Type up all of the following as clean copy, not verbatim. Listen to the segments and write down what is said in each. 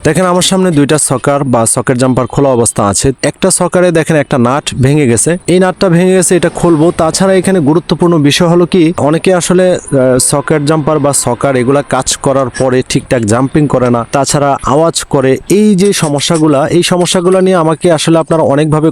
দেখেন আমার সামনে দুইটা সকার বা সকেট জাম্পার খোলা অবস্থা আছে। একটা সকারে দেখেন একটা নাট ভেঙে গেছে, এই নাটটা ভেঙে গেছে, এটা খুলবো। তাছাড়া এখানে গুরুত্বপূর্ণ বিষয় হলো কি, অনেকে আসলে সকেট জাম্পার বা সকার এগুলা কাজ করার পরে ঠিকঠাক জাম্পিং করে না, তাছাড়া আওয়াজ করে। এই যে সমস্যাগুলা নিয়ে আমাকে আসলে আপনারা অনেকভাবে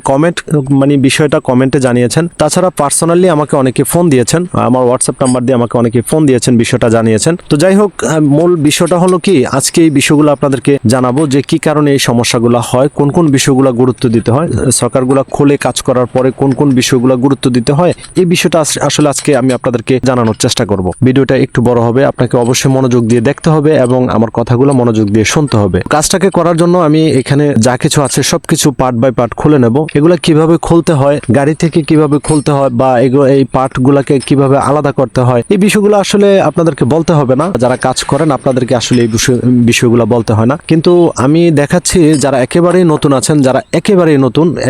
বিষয়টা কমেন্টে জানিয়েছেন। তাছাড়া পার্সোনালি আমাকে অনেকে ফোন দিয়েছেন, আমার হোয়াটসঅ্যাপ নাম্বার দিয়ে আমাকে অনেকে ফোন দিয়েছেন, বিষয়টা জানিয়েছেন। তো যাই হোক, মূল বিষয়টা হলো কি, আজকে এই বিষয়গুলো আপনাদেরকে জানাবো যে কি কারণে এই সমস্যাগুলো হয়, কোন কোন বিষয়গুলো গুরুত্ব দিতে হয়, সকারগুলো খুলে কাজ করার পরে কোন কোন বিষয়গুলো গুরুত্ব দিতে হয়। এই বিষয়টা আসলে আজকে আমি আপনাদেরকে জানানোর চেষ্টা করব। ভিডিওটা একটু বড় হবে, আপনাকে অবশ্যই মনোযোগ দিয়ে দেখতে হবে এবং আমার কথাগুলো মনোযোগ দিয়ে শুনতে হবে। কাজটাকে করার জন্য আমি এখানে যা কিছু আছে সবকিছু পার্ট বাই পার্ট খুলে নেব। এগুলা কিভাবে খুলতে হয়, গাড়ি থেকে কিভাবে খুলতে হয়, বা এই পার্টগুলোকে কিভাবে আলাদা করতে হয়, এই বিষয়গুলো আসলে আপনাদেরকে বলতে হবে না। যারা কাজ করেন আপনাদেরকে আসলে এই বিষয়গুলো বলতে হয় না। কিন্তু আমি দেখাচ্ছি যারা একেবারেই নতুন আছেন, যারা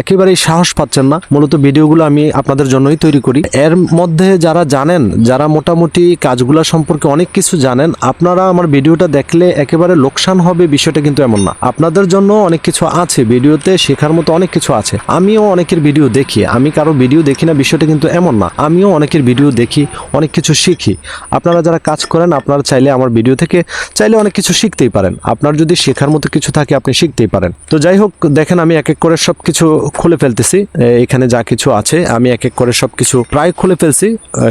একেবারেই সাহস পাচ্ছেন না, মূলত ভিডিওগুলো আমি আপনাদের জন্যই তৈরি করি। এর মধ্যে যারা জানেন, যারা মোটামুটি কাজগুলো সম্পর্কে অনেক কিছু জানেন, আপনারা আমার ভিডিওটা দেখলে একেবারে লোকসান হবে বিষয়টা কিন্তু এমন না। আপনাদের জন্য অনেক কিছু আছে, ভিডিওতে শেখার মতো অনেক কিছু আছে। আমিও অনেকের ভিডিও দেখি, আমি কারো ভিডিও দেখি না বিষয়টা কিন্তু এমন না। আমিও অনেকের ভিডিও দেখি, অনেক কিছু শিখি। আপনারা যারা কাজ করেন, আপনারা চাইলে আমার ভিডিও থেকে অনেক কিছু শিখতেই পারেন। আপনার যদি শেখার মতো কিছু থাকে আপনি শিখতেই পারেন। তো যাই হোক, দেখেন আমি এক এক করে সবকিছু খুলে ফেলতেছি। এখানে যা কিছু আছে আমি এক এক করে সবকিছু প্রায় খুলে ফেলছি,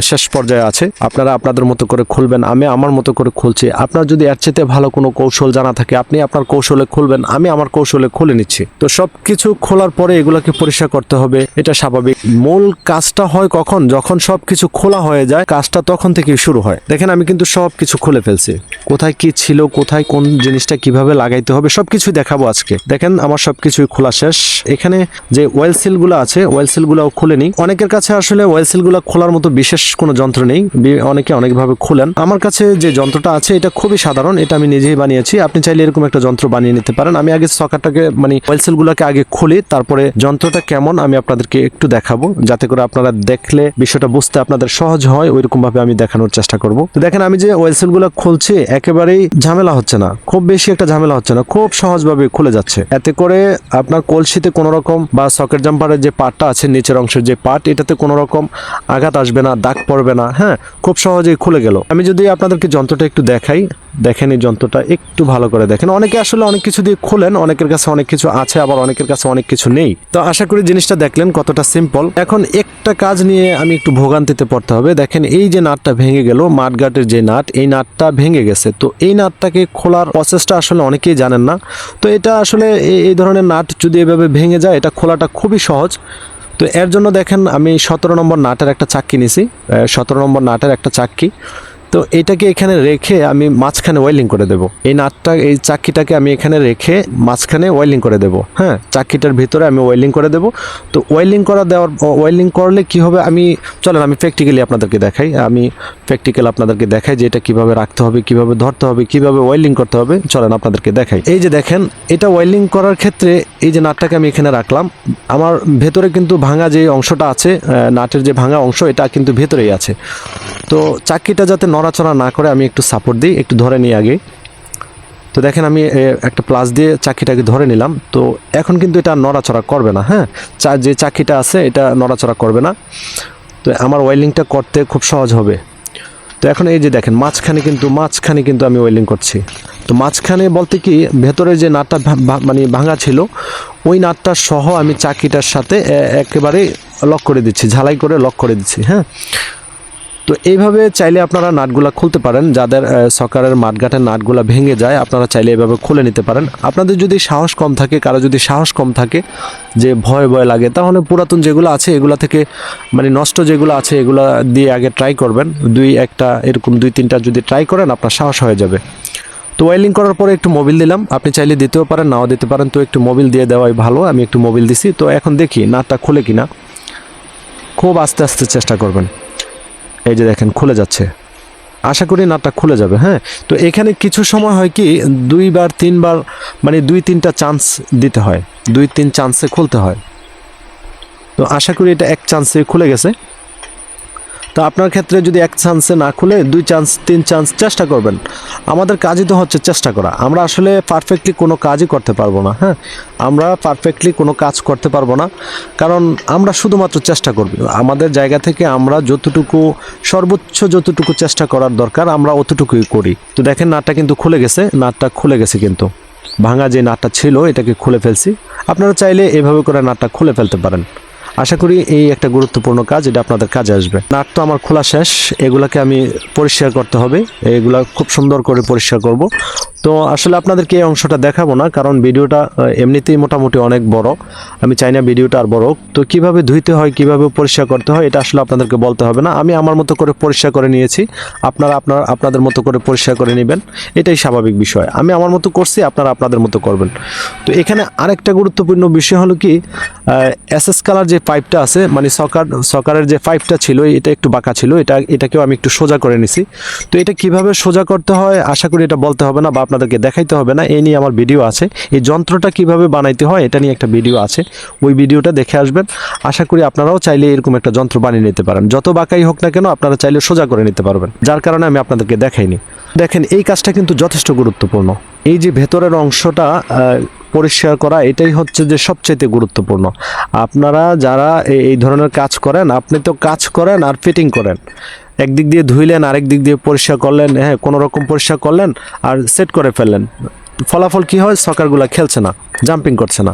শেষ পর্যায়ে আছে। আপনারা আপনাদের মতো করে খুলবেন, আমি আমার মতো করে খুলছি। আপনার যদি এর চেয়ে ভালো কোনো কৌশল জানা থাকে আপনি আপনার কৌশলে খুলবেন, আমি আমার কৌশলে খুলে নিচ্ছি। তো সবকিছু খোলার পরে এগুলোকে পরিষ্কার করতে হবে, এটা স্বাভাবিক। মূল কাজটা হয় কখন, যখন সবকিছু খোলা হয়ে যায়, কাজটা তখন থেকেই শুরু হয়। দেখেন আমি কিন্তু সবকিছু খুলে ফেলছি, কোথায় কি ছিল, কোথায় কোন জিনিসটা কিভাবে লাগাইতে হবে সবকিছু দেখাবো আজকে। দেখেন আমার সবকিছুই খোলা শেষ। এখানে যে ওয়েল সিলগুলো আছে, ওয়েল সিলগুলোও খুলে নিই। অনেকের কাছে আসলে ওয়েল সিলগুলো খোলার মতো বিশেষ কোনো যন্ত্র নেই, অনেকে অনেকভাবে খুলেন। আমার কাছে যে যন্ত্রটা আছে এটা খুবই সাধারণ, এটা আমি নিজেই বানিয়েছি। আপনি চাইলে এরকম একটা যন্ত্র বানিয়ে নিতে পারেন। আমি আগে সকারটাকে ওয়েল সিলগুলোকে আগে খুলি, তারপরে যন্ত্রটা কেমন আমি আপনাদেরকে একটু দেখাবো, যাতে করে আপনারা দেখলে বিষয়টা বুঝতে আপনাদের সহজ হয়। ওইরকম ভাবে আমি দেখানোর চেষ্টা করব। তো দেখেন আমি যে ওয়েল সিলগুলো খুলছি, একেবারেই ঝামেলা হচ্ছে না, খুব বেশি একটা ঝামেলা হচ্ছে না, খুব সহজভাবে খুলে যাচ্ছে। এতে করে আপনার কলসিতে কোনো রকম বা সকেট জাম্পারের যে পার্টটা আছে, নিচের অংশের যে পার্ট, এটাতে কোনো রকম আঘাত আসবে না, দাগ পড়বে না। হ্যাঁ, খুব সহজেই খুলে গেল। আমি যদি আপনাদেরকে যন্ত্রটা একটু দেখাই, দেখেন এই যন্ত্রটা একটু ভালো করে দেখেন। অনেকে আসলে অনেক কিছু দিয়ে খুলেন, অনেকের কাছে অনেক কিছু আছে, আবার অনেকের কাছে অনেক কিছু নেই। তো আশা করি জিনিসটা দেখলেন কতটা সিম্পল। এখন একটা কাজ নিয়ে আমি একটু ভোগান্তিতে পড়তে হবে। দেখেন এই যে নাটটা ভেঙে গেল, মাঠগাটের যে নাট, এই নাটটা ভেঙে গেছে। তো এই নাটটাকে খোলার প্রসেসটা আসলে অনেকেই জানেন না। তো এটা আসলে এই ধরনের নাট যদি এভাবে ভেঙে যায়, এটা খোলাটা খুবই সহজ। তো এর জন্য দেখেন আমি 17 নম্বর নাটের একটা চাক্কি নিছি, 17 নম্বর নাটের একটা চাক্কি। তো এটাকে এখানে রেখে আমি মাঝখানে ওয়েল্ডিং করে দেব। এই নাটটা, এই চাক্কিটাকে আমি এখানে রেখে মাঝখানে ওয়েল্ডিং করে দেব। হ্যাঁ, চাক্কিটার ভিতরে আমি ওয়েল্ডিং করে দেব। তো ওয়েল্ডিং করলে কি হবে, চলেন আমি প্র্যাকটিক্যালি আপনাদেরকে দেখাই। আপনাদেরকে দেখাই যে এটা কিভাবে রাখতে হবে, কিভাবে ধরতে হবে, কিভাবে ওয়েল্ডিং করতে হবে। চলেন আপনাদেরকে দেখাই। এই যে দেখেন, এটা ওয়েল্ডিং করার ক্ষেত্রে এই যে নাটটাকে আমি এখানে রাখলাম, আমার ভেতরে কিন্তু ভাঙা যে অংশটা আছে, নাটের যে ভাঙা অংশ, এটা কিন্তু ভেতরেই আছে। তো চাক্কিটা যাতে নড়াচড়া না করে আমি একটু সাপোর্ট দিই, একটু ধরে নিই আগে। তো দেখেন আমি একটা প্লাস দিয়ে চাক্কিটাকে ধরে নিলাম। তো এখন কিন্তু এটা নড়াচড়া করবে না। হ্যাঁ, যে চাক্কিটা আছে এটা নড়াচড়া করবে না। তো আমার ওয়েল্ডিংটা করতে খুব সহজ হবে। তো এখন এই যে দেখেন মাঝখানে কিন্তু আমি ওয়েল্ডিং করছি। তো মাঝখানে বলতে কি, ভেতরে যে নাটটা ভাঙা ছিল, ওই নাটটা সহ আমি চাক্কিটার সাথে একেবারে লক করে দিচ্ছি, ঝালাই করে লক করে দিচ্ছি। হ্যাঁ, তো এইভাবে চাইলে আপনারা নাটগুলা খুলতে পারেন। যাদের সকারের মাঠঘাটের নাটগুলা ভেঙে যায়, আপনারা চাইলে এভাবে খুলে নিতে পারেন। আপনাদের যদি সাহস কম থাকে, কারো যদি সাহস কম থাকে, যে ভয় লাগে, তাহলে পুরাতন যেগুলো আছে এগুলা থেকে নষ্ট যেগুলো আছে এগুলা দিয়ে আগে ট্রাই করবেন। এরকম 2-3টা যদি ট্রাই করেন, আপনার সাহস হয়ে যাবে। তো ওয়েল্ডিং করার পরে একটু মোবিল দিলাম, আপনি চাইলে দিতেও পারেন, নাও দিতে পারেন। তো একটু মোবিল দিয়ে দেওয়াই ভালো, আমি একটু মোবিল দিছি। তো এখন দেখি নাটটা খুলে কিনা, খুব আস্তে আস্তে চেষ্টা করবেন। এই যে দেখেন খুলে যাচ্ছে, আশা করি নাটটা খুলে যাবে। হ্যাঁ, তো এখানে কিছু সময় হয় কি, 2-3বার 2-3টা চান্স দিতে হয়, 2-3 চান্সে খুলতে হয়। তো আশা করি এটা এক চান্সে খুলে গেছে। তো আপনার ক্ষেত্রে যদি এক চান্সে না খুলে 2 চান্স 3 চান্স চেষ্টা করবেন। আমাদের কাজই তো হচ্ছে চেষ্টা করা। আমরা আসলে পারফেক্টলি কোনো কাজই করতে পারবো না, হ্যাঁ, আমরা পারফেক্টলি কোনো কাজ করতে পারবো না, কারণ আমরা শুধুমাত্র চেষ্টা করব। আমাদের জায়গা থেকে আমরা যতটুকু সর্বোচ্চ যতটুকু চেষ্টা করার দরকার আমরা অতটুকুই করি। তো দেখেন নাটটা কিন্তু খুলে গেছে, নাটটা খুলে গেছে, কিন্তু ভাঙা যে নাটটা ছিল এটাকে খুলে ফেলছি। আপনারা চাইলে এভাবে করে নাটটা খুলে ফেলতে পারেন। আশা করি এই একটা গুরুত্বপূর্ণ কাজ, এটা আপনাদের কাজে আসবে। নাট তো আমার খোলা শেষ, এগুলাকে আমি পরিষ্কার করতে হবে, এগুলা খুব সুন্দর করে পরিষ্কার করব। তো আসলে আপনাদেরকে এই অংশটা দেখাবো না, কারণ ভিডিওটা এমনিতেই মোটামুটি অনেক বড়, আমি চাই না ভিডিওটা আর বড়। তো কিভাবে ধুইতে হয়, কিভাবে পরিষ্কার করতে হয়, এটা আসলে আপনাদেরকে বলতে হবে না, আমি আমার মতো করে পরিষ্কার করে নিয়েছি। আপনারা আপনাদের মতো করে পরিষ্কার করে নেবেন, এটাই স্বাভাবিক বিষয়। আমি আমার মতো করছি, আপনারা আপনাদের মতো করবেন। তো এখানে আরেকটা গুরুত্বপূর্ণ বিষয় হলো কি, এসএস কালার যে পাইপটা আছে, মানে সকারের যে পাইপটা ছিল এটা একটু বাঁকা ছিল, এটাকেও আমি একটু সোজা করে নিছি। তো এটা কিভাবে সোজা করতে হয় আশা করি এটা বলতে হবে না বা আপনাদেরকে দেখাইতে হবে না, এই নিয়ে আমার ভিডিও আছে। এই যন্ত্রটা কিভাবে বানাইতে হয় এটা নিয়ে একটা ভিডিও আছে, ওই ভিডিওটা দেখে আসবেন। আশা করি আপনারাও চাইলে এরকম একটা যন্ত্র বানিয়ে নিতে পারেন, যত বাঁকাই হোক না কেন আপনারা চাইলে সোজা করে নিতে পারবেন, যার কারণে আমি আপনাদেরকে দেখাইনি। দেখেন এই কাজটা কিন্তু যথেষ্ট গুরুত্বপূর্ণ। এই যে ভেতরের অংশটা পরিষ্কার করা, এটাই হচ্ছে যে সবচেয়ে গুরুত্বপূর্ণ। আপনারা যারা এই ধরনের কাজ করেন, আপনি তো কাজ করেন আর ফিটিং করেন, একদিক দিয়ে ধুইলেন আরেক দিক দিয়ে পরিষ্কার করলেন, হ্যাঁ, কোনো রকম পরিষ্কার করলেন আর সেট করে ফেললেন, ফলাফল কি হয়, সকারগুলো খেলছে না, জাম্পিং করছে না।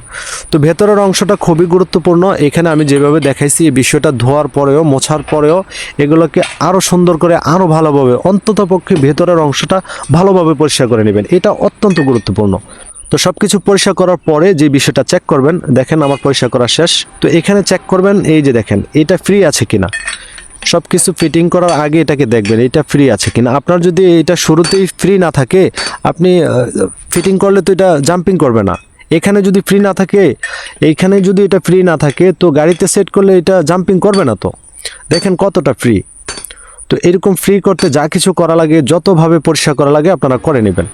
তো ভেতরের অংশটা খুবই গুরুত্বপূর্ণ। এখানে আমি যেভাবে দেখাইছি এই বিষয়টা ধোয়ার পরেও মোছার পরেও এগুলোকে আরও সুন্দর করে আরও ভালোভাবে, অন্ততপক্ষে ভেতরের অংশটা ভালোভাবে পরিষ্কার করে নেবেন, এটা অত্যন্ত গুরুত্বপূর্ণ। তো সব কিছু পরিষ্কার করার পরে যে বিষয়টা চেক করবেন, দেখেন আমার পরিষ্কার করা শেষ। তো এখানে চেক করবেন, এই যে দেখেন এটা ফ্রি আছে কিনা, সব কিছু ফিটিং করার আগে এটাকে দেখবেন এটা ফ্রি আছে কিনা। আপনার যদি এটা শুরুতেই ফ্রি না থাকে, আপনি ফিটিং করলে তো এটা জাম্পিং করবে না। এখানে যদি ফ্রি না থাকে, এইখানে যদি এটা ফ্রি না থাকে, তো গাড়িতে সেট করলে এটা জাম্পিং করবে না। তো দেখেন কতটা ফ্রি। তো এরকম ফ্রি করতে যা কিছু করা লাগে, যতভাবে পরিষ্কার করা লাগে আপনারা করে নেবেন।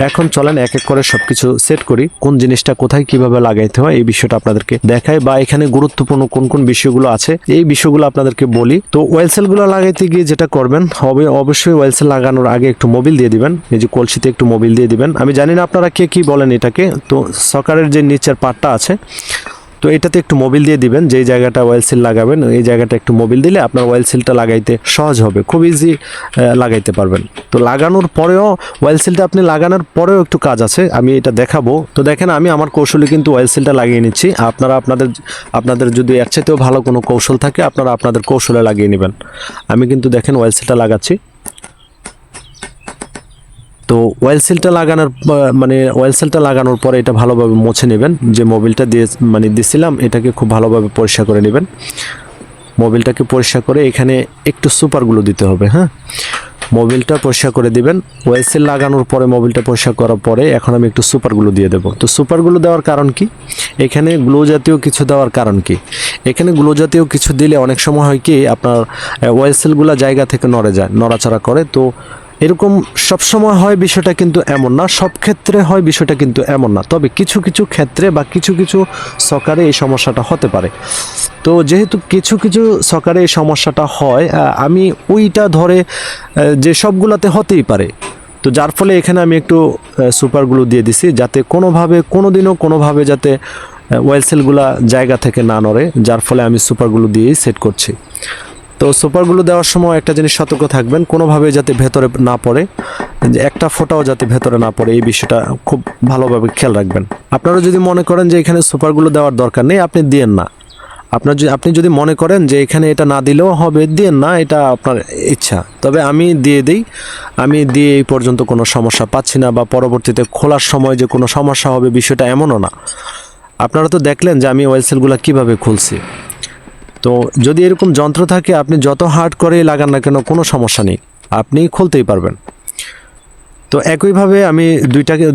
এখন চলেন এক এক করে সব কিছু সেট করি, কোন জিনিসটা কোথায় কিভাবে লাগাইতে হয় এই বিষয়টা আপনাদেরকে দেখাই, বা এখানে গুরুত্বপূর্ণ কোন কোন বিষয়গুলো আছে এই বিষয়গুলো আপনাদেরকে বলি। তো ওয়েল সেলগুলো লাগাইতে গিয়ে যেটা করবেন, অবশ্যই ওয়েল সেল লাগানোর আগে একটু মোবিল দিয়ে দিবেন, এই যে কলসিতে একটু মোবিল দিয়ে দিবেন। আমি জানি না আপনারা কে কি বলেন এটাকে। তো সকারের যে নিচের পার্টটা আছে, তো এটাতে একটু মোবিল দিয়ে দিবেন, যেই জায়গাটা ওয়েল সিল লাগাবেন এই জায়গাটা একটু মোবিল দিলে আপনার ওয়েল সিলটা লাগাইতে সহজ হবে, খুব ইজি লাগাইতে পারবেন। তো লাগানোর পরেও, ওয়েল সিলটা আপনি লাগানোর পরেও একটু কাজ আছে, আমি এটা দেখাবো। তো দেখেন আমি আমার কৌশলে কিন্তু ওয়েল সিলটা লাগিয়ে নিচ্ছি, আপনারা আপনাদের যদি এর চাইতেও ভালো কোনো কৌশল থাকে আপনারা আপনাদের কৌশলে লাগিয়ে নেবেন। আমি কিন্তু দেখেন ওয়েল সিলটা লাগাচ্ছি। তো ওয়েল সিলটা লাগানোর পরে এটা ভালোভাবে মুছে নেবেন, যে মোবিলটা দিয়ে দিছিলাম এটাকে খুব ভালোভাবে পরিষ্কার করে নেবেন। মোবিলটাকে পরিষ্কার করে এখানে একটু সুপারগুলো দিতে হবে, হ্যাঁ, মোবিলটা পরিষ্কার করে দিবেন। ওয়েল সিল লাগানোর পরে মোবিলটা পরিষ্কার করার পরে এখন আমি একটু সুপারগুলো দিয়ে দেবো। তো সুপারগুলো দেওয়ার কারণ কি, এখানে গ্লো জাতীয় কিছু দেওয়ার কারণ কি, এখানে গ্লো জাতীয় কিছু দিলে অনেক সময় হয় কি আপনার ওয়েল সিলগুলো জায়গা থেকে নড়াচড়া করে। তো এরকম সবসময় হয় বিষয়টা কিন্তু এমন না, সব ক্ষেত্রে হয় বিষয়টা কিন্তু এমন না, তবে কিছু কিছু ক্ষেত্রে বা কিছু কিছু সকারে এই সমস্যাটা হতে পারে। তো যেহেতু কিছু কিছু সকারে এই সমস্যাটা হয়, আমি ওইটা ধরে যে সবগুলাতে হতেই পারে, তো যার ফলে এখানে আমি একটু সুপারগুলো দিয়ে দিছি, যাতে কোনোভাবে যাতে ওয়েল সেলগুলা জায়গা থেকে না নড়ে, যার ফলে আমি সুপারগুলো দিয়েই সেট করছি। তো সুপারগুলো দেওয়ার সময় একটা জিনিস সতর্ক থাকবেন, কোনোভাবে যাতে ভেতরে না পড়ে, যে একটা ফোঁটাও যাতে ভেতরে না পড়ে, এই বিষয়টা খুব ভালোভাবে খেয়াল রাখবেন। আপনারা যদি মনে করেন যে এখানে সুপারগুলো দেওয়ার দরকার নেই, আপনি দিয়েন না। আপনি যদি মনে করেন যে এখানে এটা না দিলেও হবে, দিয়েন না, এটা আপনার ইচ্ছা। তবে আমি দিয়ে এই পর্যন্ত কোনো সমস্যা পাচ্ছি না, বা পরবর্তীতে খোলার সময় যে কোনো সমস্যা হবে বিষয়টা এমনও না। আপনারা তো দেখলেন যে আমি ওয়েল সেলগুলো কীভাবে খুলছি। তো যদি এরকম যন্ত্র থাকে, আপনি যত হার্ড করে লাগান না কেন কোনো সমস্যা নেই, আপনি খুলতেই পারবেন। তো একইভাবে আমি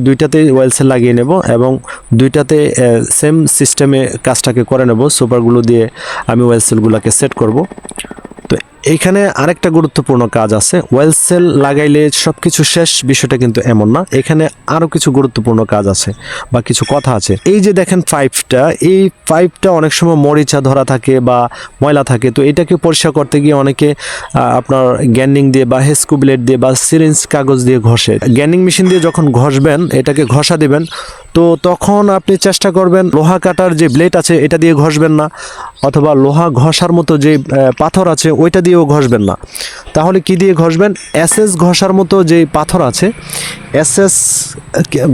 দুইটাতে ওয়েল সেল লাগিয়ে নেব এবং দুইটাতে সেম সিস্টেমে কাজটাকে করে নেব। সুপারগুলো দিয়ে আমি ওয়েল সেলগুলোকে সেট করব। তো এইখানে আরেকটা গুরুত্বপূর্ণ কাজ আছে, ওয়েল সেল লাগাইলে সবকিছু শেষ, বিষয়টা কিন্তু এমন না। এখানে আরো কিছু গুরুত্বপূর্ণ কাজ আছে বা কিছু কথা আছে। এই যে দেখেন পাইপটা, এই পাইপটা অনেক সময় মরিচা ধরা থাকে বা ময়লা থাকে, তো এটাকে পরিষ্কার করতে গিয়ে অনেকে আপনার গ্যান্ডিং দিয়ে বা হেস্কো ব্লেড দিয়ে বা সিরিঞ্জ কাগজ দিয়ে ঘষে। গ্যান্ডিং মেশিন দিয়ে যখন ঘষবেন, এটাকে ঘষা দিবেন, তো তখন আপনি চেষ্টা করবেন লোহা কাটার যে ব্লেড আছে এটা দিয়ে ঘষবেন না, অথবা লোহা ঘষার মতো যে পাথর আছে ওইটা দিয়েও ঘষবেন না। তাহলে কি দিয়ে ঘষবেন? এসএস ঘষার মতো যে পাথর আছে, এসএস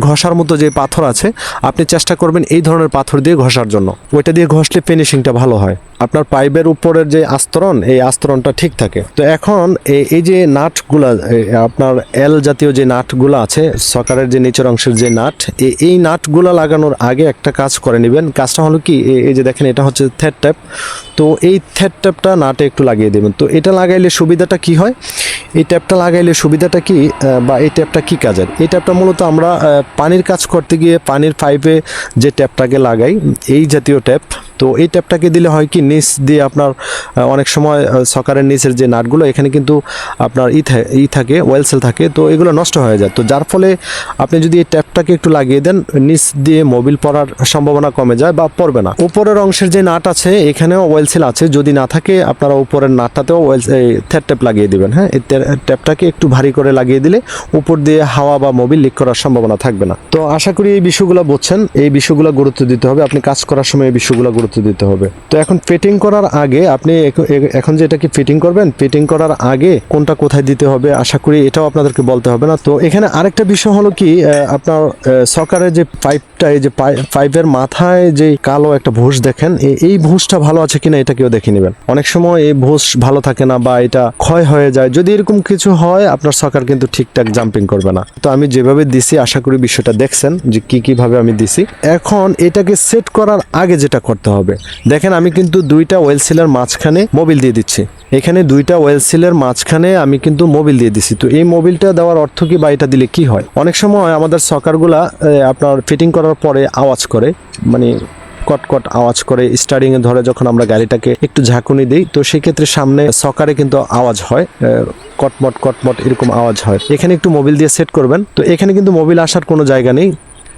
ঘষার মতো যে পাথর আছে, আপনি চেষ্টা করবেন এই ধরনের পাথর দিয়ে ঘষার জন্য। ওইটা দিয়ে ঘষলে ফিনিশিংটা ভালো হয়, আপনার পাইপের উপরের যে আস্তরণ, এই আস্তরণটা ঠিক থাকে। তো এখন এই যে নাটগুলা, আপনার এল জাতীয় যে নাটগুলো আছে, সকারের যে নিচের অংশের যে নাট, এই নাটগুলা লাগানোর আগে একটা কাজ করে নেবেন। কাজটা হলো কি, এই যে দেখেন এটা হচ্ছে থ্রেড ট্যাপ, তো এই থ্রেড ট্যাপটা নাটে একটু লাগিয়ে দেবেন। তো এটা লাগাইলে সুবিধাটা কি হয়, এই ট্যাপটা লাগাইলে সুবিধাটা কি, বা এই ট্যাপটা কি কাজের? এই ট্যাপটা মূলত আমরা পানির কাজ করতে গিয়ে পানির পাইপে যে ট্যাপটাকে লাগাই, এই জাতীয় ট্যাপ। তো এই ট্যাপটাকে দিলে হয় কি, নিচ দিয়ে আপনার অনেক সময় সকারের নিচের যে নাটগুলো, এখানে কিন্তু আপনার ই থাকে, ওয়েল সেল থাকে, তো এগুলো নষ্ট হয়ে যায়। তো যার ফলে আপনি যদি এই ট্যাপটাকে একটু লাগিয়ে দেন, নিচ দিয়ে মোবিল পড়ার সম্ভাবনা কমে যায় বা পড়বে না। উপরের অংশের যে নাট আছে এখানেও ওয়েল সেল আছে, যদি না থাকে আপনারা উপরের নাটটাতেও থ্রেড ট্যাপ লাগিয়ে দিবেন। হ্যাঁ, এই ট্যাপটাকে একটু ভারী করে লাগিয়ে দিলে উপর দিয়ে হাওয়া বা মোবিল লিক করার সম্ভাবনা থাকবে না। তো আশা করি এই বিষয়গুলো বুঝছেন, এই বিষয়গুলো গুরুত্ব দিতে হবে, আপনি কাজ করার সময় এই বিষয়গুলো গুরুত্ব দিতে হবে। তো এখন ফিটিং করার আগে আপনি এখন যে এটাকে ফিটিং করবেন, ফিটিং করার আগে কোনটা কোথায় দিতে হবে, আশা করি এটাও আপনাদেরকে বলতে হবে না। তো এখানে আরেকটা বিষয় হলো কি, আপনার সকারের যে পাইপটা, এই যে পাইপের মাথায় যে কালো একটা ভুষ দেখেন, এই ভুষটা ভালো আছে কিনা এটা কেউ দেখে নেবেন। অনেক সময় এই ভুষ ভালো থাকে না বা এটা ক্ষয় হয়ে যায়, যদি এরকম কিছু হয় আপনার সকার কিন্তু ঠিকঠাক জাম্পিং করবে না। তো আমি যেভাবে দিছি আশা করি বিষয়টা দেখছেন যে কিভাবে আমি দিছি। এখন এটাকে সেট করার আগে যেটা করতে হবে, দেখেন আমি কিন্তু দুইটা ওয়েল সিলের মাঝখানে মোবিল দিয়ে দিচ্ছি। এখানে দুইটা ওয়েল সিলের মাঝখানে আমি কিন্তু মোবিল দিয়ে দিছি। তো এই মোবিলটা দেওয়ার অর্থ কি, বা এটা দিলে কি হয়? অনেক সময় আমাদের সকারগুলা আপনার ফিটিং করার পরে আওয়াজ করে, মানে কটকট আওয়াজ করে, স্টারিং এ ধরে যখন আমরা গাড়িটাকে একটু ঝাঁকুনি দিই, তো সেই ক্ষেত্রে সামনে সকারে কিন্তু আওয়াজ হয়, কটমট কটমট এরকম আওয়াজ হয়। এখানে একটু মোবিল দিয়ে সেট করবেন। তো এখানে কিন্তু মোবিল আসার কোনো জায়গা নেই,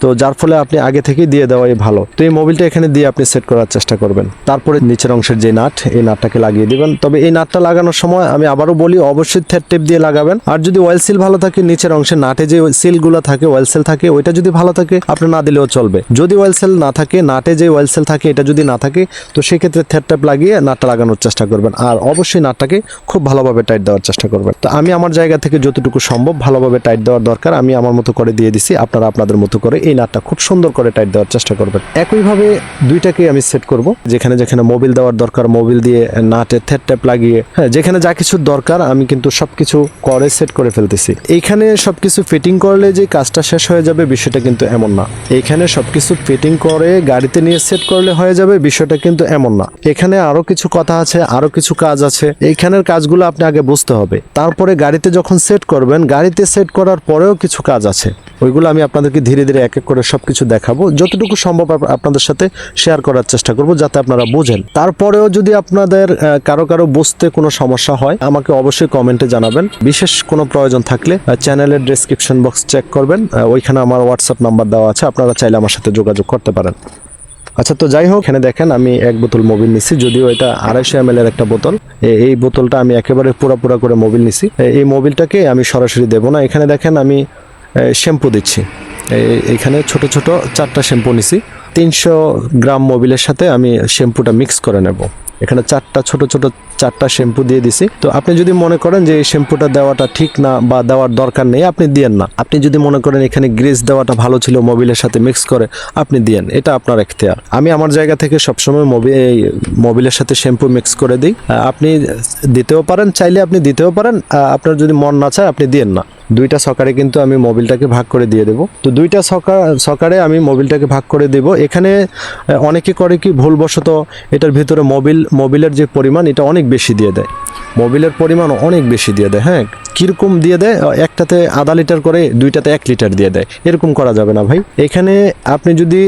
তো যার ফলে আপনি আগে থেকেই দিয়ে দেওয়াই ভালো। তো এই মোবিলটা এখানে দিয়ে আপনি সেট করার চেষ্টা করবেন। তারপরে নিচের অংশের যে নাট, এই নাটটাকে লাগিয়ে দিবেন। তবে এই নাটটা লাগানোর সময় আমি আবারও বলি, অবশ্যই থ্রেড টেপ দিয়ে লাগাবেন। আর যদি অয়েল সিল ভালো থাকে, নিচের অংশে নাটে যে সিলগুলো থাকে, অয়েল সেল থাকে, ওইটা যদি ভালো থাকে আপনি না দিলেও চলবে। যদি অয়েল সেল না থাকে, নাটে যে অয়েল সেল থাকে এটা যদি না থাকে, তো সেক্ষেত্রে থ্রেড টেপ লাগিয়ে নাটটা লাগানোর চেষ্টা করবেন। আর অবশ্যই নাটটাকে খুব ভালোভাবে টাইট দেওয়ার চেষ্টা করবেন। তো আমি আমার জায়গা থেকে যতটুকু সম্ভব ভালোভাবে টাইট দেওয়ার দরকার আমি আমার মতো করে দিয়ে দিছি, আপনারা আপনাদের মতো করে এই নাটটা খুব সুন্দর করে টাইট দেওয়ার চেষ্টা করবেন। একইভাবে দুইটাকে আমি সেট করব, যেখানে যেখানে মোবিল দেওয়ার দরকার মোবিল দিয়ে, নাটে থ্রেড ট্যাপ লাগিয়ে, হ্যাঁ, যেখানে যা কিছু দরকার আমি কিন্তু সবকিছু করে সেট করে ফেলতেছি। এইখানে সবকিছু ফিটিং করলে যে কাজটা শেষ হয়ে যাবে বিষয়টা কিন্তু এমন না। এইখানে সবকিছু ফিটিং করে গাড়িতে নিয়ে সেট করলে হয়ে যাবে বিষয়টা কিন্তু এমন না। এখানে আরো কিছু কথা আছে, আরো কিছু কাজ আছে। এইখানের কাজগুলো আপনি আগে বুঝতে হবে, তারপরে গাড়িতে যখন সেট করবেন, গাড়িতে সেট করার পরেও কিছু কাজ আছে, ওইগুলো আমি আপনাদেরকে ধীরে ধীরে এক এক করে সবকিছু দেখাবো, যতটুকু সম্ভব আপনাদের সাথে শেয়ার করার চেষ্টা করব যাতে আপনারা বুঝেন। তারপরেও যদি আপনাদের কারো বুঝতে কোনো সমস্যা হয় আমাকে অবশ্যই কমেন্টে জানাবেন। বিশেষ কোনো প্রয়োজন থাকলে চ্যানেলের ডেসক্রিপশন বক্স চেক করবেন, ওইখানে আমার হোয়াটসঅ্যাপ নাম্বার দেওয়া আছে, আপনারা চাইলে আমার সাথে যোগাযোগ করতে পারেন। আচ্ছা, তো যাই হোক, এখানে দেখেন আমি এক বোতল মোবিল নিছি, যদিও এটা 250 ml এর একটা বোতল। এই বোতলটা আমি একেবারে পুরা করে মোবিল নিছি। এই মোবিলটাকে আমি সরাসরি দেব না। এখানে দেখেন আমি শ্যাম্পু দিচ্ছি, এখানে ছোট ছোট 4টা শ্যাম্পু নিছি। 300 গ্রাম মোবিলের সাথে আমি শ্যাম্পুটা মিক্স করে নেব। এখানে ছোট ছোট 4টা শ্যাম্পু দিয়ে দিছি। তো আপনি যদি মনে করেন যে এই শ্যাম্পুটা দেওয়াটা ঠিক না বা দেওয়ার দরকার নেই, আপনি দিয়েন না। আপনি যদি মনে করেন এখানে গ্রিস দেওয়াটা ভালো ছিল মোবিলের সাথে মিক্স করে, আপনি দিয়েন, এটা আপনার এখতিয়ার। আমি আমার জায়গা থেকে সবসময় মোবিলের সাথে শ্যাম্পু মিক্স করে দিই। আপনি দিতেও পারেন, চাইলে আপনি দিতেও পারেন, আপনার যদি মন না চায় আপনি দিয়েন না। দুইটা সকারে কিন্তু আমি মোবিলটাকে ভাগ করে দিয়ে দেব। তো দুইটা সকারে আমি মোবিলটাকে ভাগ করে দেব। এখানে অনেকে করে কি ভুলবশত এটার ভিতরে মোবিলের যে পরিমাণ এটা অনেক বেশি দিয়ে দেয়, মোবিলের পরিমাণ অনেক বেশি দিয়ে দেয়। হ্যাঁ, কীরকম দিয়ে দেয়, একটাতে আধা লিটার করে দুইটাতে 1 লিটার দিয়ে দেয়। এরকম করা যাবে না ভাই। এখানে আপনি যদি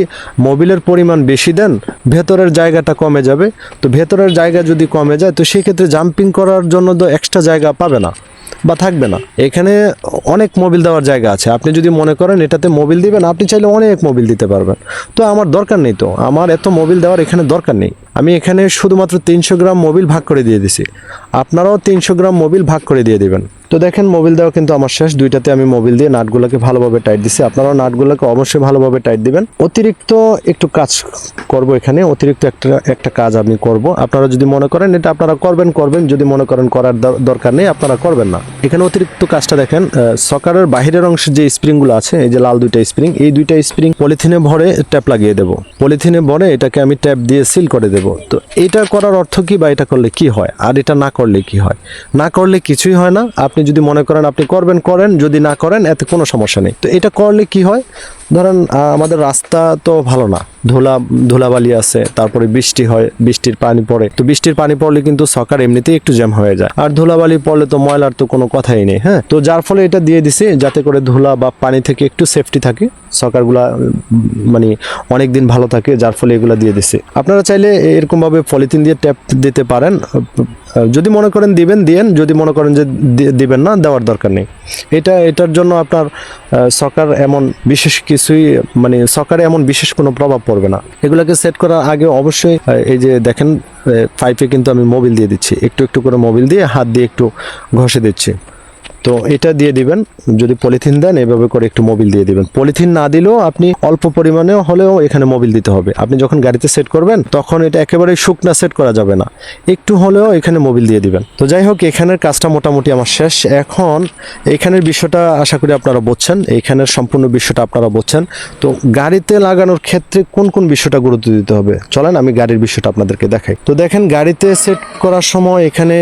মোবিলের পরিমাণ বেশি দেন ভেতরের জায়গাটা কমে যাবে। তো ভেতরের জায়গা যদি কমে যায় তো সেক্ষেত্রে জাম্পিং করার জন্য তো এক্সট্রা জায়গা পাবে না বা থাকবে না। এখানে অনেক মোবিল দেওয়ার জায়গা আছে। আপনি যদি মনে করেন এটাতে মোবিল দিবেন, আপনি চাইলে অনেক মোবিল দিতে পারবেন। তো আমার দরকার নেই, তো আমার এত মোবিল দেওয়ার এখানে দরকার নেই। আমি এখানে শুধুমাত্র 300 গ্রাম মোবিল ভাগ করে দিয়ে দিছি। আপনারাও 300 গ্রাম মোবিল ভাগ করে দিয়ে দিবেন। তো দেখেন মোবিল দেওয়া কিন্তু আমার শেষ। দুইটাতে আমি মোবিল দিয়ে নাটগুলোকে ভালোভাবে টাইট দিছি। আপনারাও নাটগুলোকে অবশ্যই ভালোভাবে টাইট দিবেন। অতিরিক্ত একটু কাজ করব এখানে, অতিরিক্ত একটা কাজ আমি করব। আপনারা যদি মনে করেন এটা আপনারা করবেন, যদি মনে করেন করার দরকার নেই আপনারা করবেন না। এখানে অতিরিক্ত কাজটা দেখেন, সকারের বাহিরের অংশে যে স্প্রিংগুলো আছে, এই যে লাল দুইটা স্প্রিং, এই দুইটা স্প্রিং পলিথিনে ভরে ট্যাপ লাগিয়ে দেব। পলিথিনে ভরে এটাকে আমি ট্যাপ দিয়ে সিল করে দেব। তো এটা করার অর্থ কি, বা এটা করলে কি হয় আর এটা না করলে কি হয়? না করলে কিছুই হয় না। আপনি যদি মনে করেন আপনি করেন, যদি না করেন এতে কোনো সমস্যা নেই। তো এটা করলে কি হয়, ধরেন আমাদের রাস্তা তো ভালো না, ধুলাবালি আছে, তারপরে বৃষ্টি হয়, বৃষ্টির পানি পড়ে। তো বৃষ্টির পানি পড়লে কিন্তু সকার এমনিতেই একটু জ্যাম হয়ে যায়, আর ধুলাবালি পড়লে তো ময়লার তো কোনো কথাই নেই। হ্যাঁ, তো যার ফলে এটা দিয়ে দিছি যাতে করে ধুলা বা পানি থেকে একটু সেফটি থাকে, সকারগুলা মানে অনেক দিন ভালো থাকে, যার ফলে এগুলা দিয়ে দিছি। আপনারা চাইলে এরকমভাবে পলিথিন দিয়ে ট্যাপ দিতে পারেন। যদি মনে করেন দিবেন, যদি মনে করেন যে দিবেন না, দেওয়ার দরকার নেই। এটার জন্য আপনার সকার এমন বিশেষ কিছুই, মানে সকারে এমন বিশেষ কোনো প্রভাব পড়বে না। এগুলোকে সেট করার আগে অবশ্যই এই যে দেখেন পাইপে কিন্তু আমি মোবিল দিয়ে দিচ্ছি, একটু করে মোবিল দিয়ে হাত দিয়ে একটু ঘষে দিচ্ছি। তো এটা দিয়ে দিবেন। যদি পলিথিন দেন এভাবে করে একটু মোবিল দিয়ে দিবেন। পলিথিন না দিলেও আপনি অল্প পরিমাণে হলেও এখানে মোবিল দিতে হবে। আপনি যখন গাড়িতে সেট করবেন তখন এটা একেবারে শুকনা সেট করা যাবে না, একটু হলেও এখানে মোবিল দিয়ে দিবেন। তো যাই হোক, এখানের কাজটা মোটামুটি আমার শেষ। এখন এখানের বিষয়টা আশা করি আপনারা বুঝছেন, এইখানের সম্পূর্ণ বিষয়টা আপনারা বুঝছেন। তো গাড়িতে লাগানোর ক্ষেত্রে কোন বিষয়টা গুরুত্ব দিতে হবে, চলেন আমি গাড়ির বিষয়টা আপনাদেরকে দেখাই। তো দেখেন গাড়িতে সেট করার সময় এখানে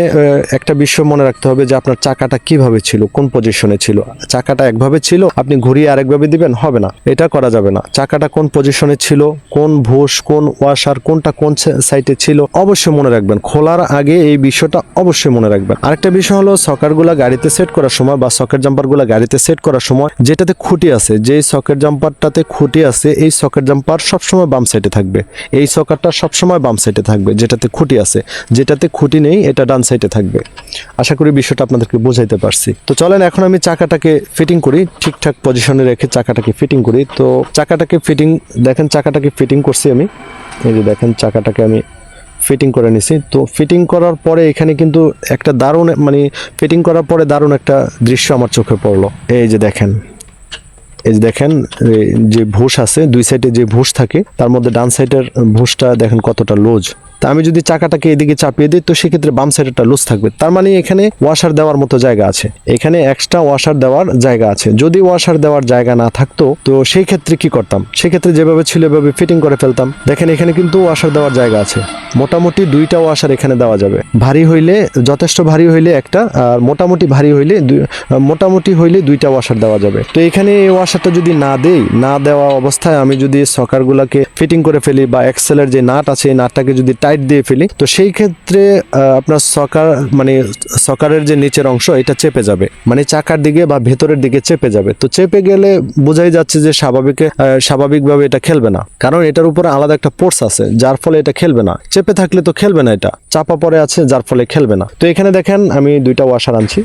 একটা বিষয় মনে রাখতে হবে যে আপনার চাকাটা কিভাবে ছিল, কোন পজিশনে ছিল। চাকাটা একভাবে ছিল, আপনি ঘুরিয়ে আরেকভাবে দিবেন, হবে না, এটা করা যাবে না। চাকাটা কোন পজিশনে ছিল, কোন ভোস, কোন ওয়াশার, কোনটা কোন সাইডে ছিল, অবশ্যই মনে রাখবেন। খোলার আগে এই বিষয়টা অবশ্যই মনে রাখবেন। আরেকটা বিষয় হলো সকারগুলা গাড়িতে সেট করার সময় বা সকেট জাম্পারগুলা গাড়িতে সেট করার সময় যেটাতে খুঁটি আছে, যেই সকেট জাম্পারটাতে খুঁটি আছে, এই সকেট জাম্পার সবসময় বাম সাইডে থাকবে। এই সকারটা সবসময় বাম সাইডে থাকবে, যেটাতে খুঁটি আছে। যেটাতে খুঁটি নেই এটা ডান সাইডে থাকবে। আশা করি বিষয়টা আপনাদেরকে বোঝাইতে পারছি। তো চলেন এখন আমি চাকাটাকে ফিটিং করি, ঠিকঠাক পজিশনে রেখে চাকাটাকে ফিটিং করি। তো চাকাটাকে ফিটিং করছি আমি। এই যে দেখেন চাকাটাকে আমি ফিটিং করে নিছি। তো ফিটিং করার পরে এখানে কিন্তু একটা দারুণ, মানে ফিটিং করার পরে দারুণ একটা দৃশ্য আমার চোখে পড়লো। এই যে দেখেন যে ভুষ আছে, দুই সাইডে যে ভুষ থাকে তার মধ্যে ডান সাইডের ভুষটা দেখেন কতটা লুজ। তা আমি যদি চাকাটাকে এদিকে চাপিয়ে দিই তো সেক্ষেত্রে বাম সাইডেরটা লুজ থাকবে। তার মানে এখানে ওয়াশার দেওয়ার মতো জায়গা আছে, এখানে এক্সট্রা ওয়াশার দেওয়ার জায়গা আছে। যদি ওয়াশার দেওয়ার জায়গা না থাকতো তো সেই ক্ষেত্রে কি করতাম, সেক্ষেত্রে যেভাবে ছিল এভাবে ফিটিং করে ফেলতাম। দেখেন এখানে কিন্তু ওয়াশার দেওয়ার জায়গা আছে, মোটামুটি 2টা ওয়াশার এখানে দেওয়া যাবে। ভারী হইলে, যথেষ্ট ভারী হইলে একটা, আর মোটামুটি ভারী হইলে মোটামুটি হইলে 2টা ওয়াশার দেওয়া যাবে। তো এখানে এই ওয়াশারটা যদি না দেওয়া অবস্থায় আমি যদি সকারগুলোকে ফিটিং করে ফেলি বা এক্সেলের যে নাট আছে এই নাটটাকে যদি টাইট দিয়ে ফেলি তো সেই ক্ষেত্রে আপনার সকারের যে নিচের অংশ এটা চেপে যাবে, মানে চাকার দিকে বা ভেতরের দিকে চেপে যাবে। তো চেপে গেলে বোঝাই যাচ্ছে যে স্বাভাবিকভাবে এটা খেলবে না, কারণ এটার উপরে আলাদা একটা ফোর্স আছে যার ফলে এটা খেলবে না। চেপে থাকলে তো খেলবে না, এটা চাপা পড়ে আছে যার ফলে খেলবে না। তো এখানে দেখেন আমি 2টা ওয়াশার আনছি,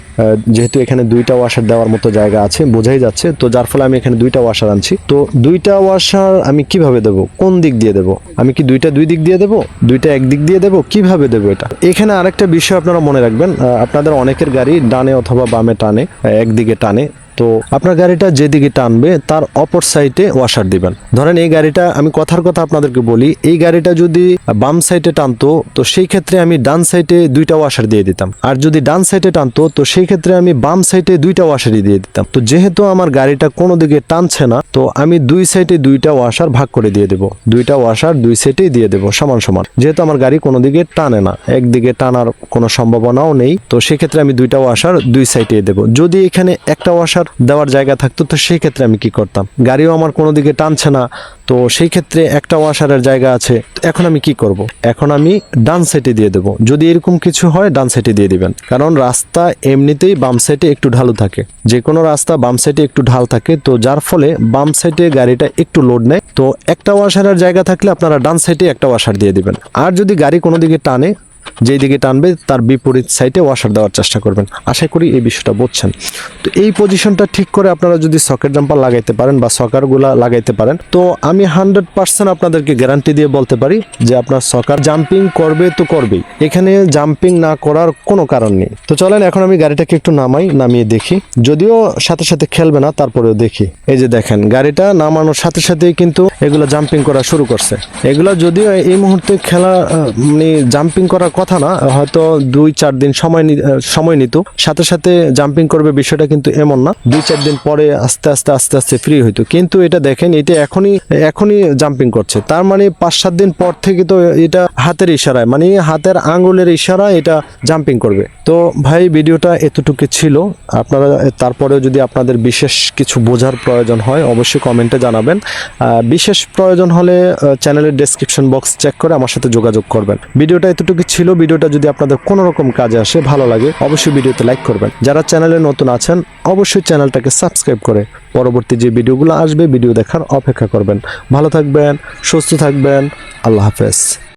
যেহেতু এখানে 2টা ওয়াশার দেওয়ার মতো জায়গা আছে বোঝাই যাচ্ছে, তো যার ফলে আমি এখানে 2টা ওয়াশার আনছি। তো 2টা ওয়াশার আমি কিভাবে দেবো, কোন দিক দিয়ে দেবো, আমি কি 2টা 2 দিক দিয়ে দেবো, 2টা 1 দিক দিয়ে দেবো, কিভাবে দেবো এটা? এখানে আরেকটা বিষয় আপনারা মনে রাখবেন, আপনাদের অনেকের গাড়ি ডানে অথবা বামে টানে, একদিকে টানে। তো আপনার গাড়িটা যেদিকে টানবে তার অপর সাইডে ওয়াশার দিবেন। ধরেন এই গাড়িটা, আমি কথার কথা আপনাদেরকে বলি, এই গাড়িটা যদি বাম সাইডে টানতো তো সেই ক্ষেত্রে আমি ডান সাইডে 2টা ওয়াশার দিয়ে দিতাম, আর যদি ডান সাইডে টানতো তো সেই ক্ষেত্রে আমি বাম সাইডে 2টা ওয়াশারই দিয়ে দিতাম। তো যেহেতু আমার গাড়িটা কোনো দিকে টানছে না তো আমি 2 সাইডে 2টা ওয়াশার ভাগ করে দিয়ে দেবো, 2টা ওয়াশার 2 সাইডেই দিয়ে দেবো সমান সমান। যেহেতু আমার গাড়ি কোনো দিকে টানে না, একদিকে টানার কোনো সম্ভাবনাও নেই, তো সেক্ষেত্রে আমি 2টা ওয়াশার 2 সাইডে দেবো। যদি এখানে একটা ওয়াশার ওয়াশার দেওয়ার জায়গা থাকতো তো সেই ক্ষেত্রে আমি কি করতাম, গাড়িও আমার কোনো দিকে টানছে না, তো সেই ক্ষেত্রে একটা ওয়াশারের জায়গা আছে, এখন আমি কি করব, এখন আমি ডান সাইডে দিয়ে দেবো। যদি এরকম কিছু হয় ডান সাইডে দিয়ে দিবেন, কারণ রাস্তা এমনিতেই বাম সাইডে একটু ঢালু থাকে, যে কোনো রাস্তা বাম সাইডে একটু ঢাল থাকে, তো যার ফলে বাম সাইডে গাড়িটা একটু লোড নেয়। তো একটা ওয়াশারের জায়গা থাকলে আপনারা ডান সাইডে একটা ওয়াশার দিয়ে দিবেন। আর যদি গাড়ি কোনো দিকে টানে, যেই দিকে টানবে তার বিপরীত সাইডে ওয়াশার দেওয়ার চেষ্টা করবেন। আশা করি এই বিষয়টা বুঝছেন। তো এই পজিশনটা ঠিক করে আপনারা যদি সকেট জাম্পার লাগাইতে পারেন বা সকারগুলা লাগাইতে পারেন, তো আমি 100% আপনাদেরকে গ্যারান্টি দিয়ে বলতে পারি যে আপনার সকার জাম্পিং করবে তো করবেই, এখানে জাম্পিং না করার কোনো কারণ নেই। তো চলেন এখন আমি গাড়িটাকে একটু নামিয়ে দেখি, যদিও সাথে সাথে খেলবে না, তারপরেও দেখি। এই যে দেখেন গাড়িটা নামানোর সাথে সাথেই কিন্তু এগুলো জাম্পিং করা শুরু করছে। এগুলো যদিও এই মুহূর্তে খেলা মানে জাম্পিং করার কথা না, হয়তো 2-4 দিন সময় নিত, সাথে সাথে জাম্পিং করবে বিষয়টা কিন্তু এমন না, 2-4 দিন পরে আস্তে আস্তে ফ্রি হইতো। কিন্তু এটা দেখেন, এটা এখনই জাম্পিং করছে, তার মানে 5-7 দিন পর থেকে তো এটা হাতের ইশারায়, মানে হাতের আঙ্গুলের ইশারা এটা জাম্পিং করবে। তো ভাই ভিডিওটা এতটুকু ছিল, আপনারা তারপরেও যদি আপনাদের বিশেষ কিছু বোঝার প্রয়োজন হয় অবশ্যই কমেন্টে জানাবেন। বিশেষ প্রয়োজন হলে চ্যানেলের ডেসক্রিপশন বক্স চেক করে আমার সাথে যোগাযোগ করবেন। ভিডিওটা এতটুকু ছিল, ভিডিওটা যদি আপনাদের কোনো রকম কাজে আসে, ভালো লাগে, অবশ্যই ভিডিওতে লাইক করবেন। যারা চ্যানেলে নতুন আছেন অবশ্যই চ্যানেলটাকে সাবস্ক্রাইব করে পরবর্তী যে ভিডিওগুলো আসবে ভিডিও দেখার অপেক্ষা করবেন। ভালো থাকবেন, সুস্থ থাকবেন, আল্লাহ হাফেজ।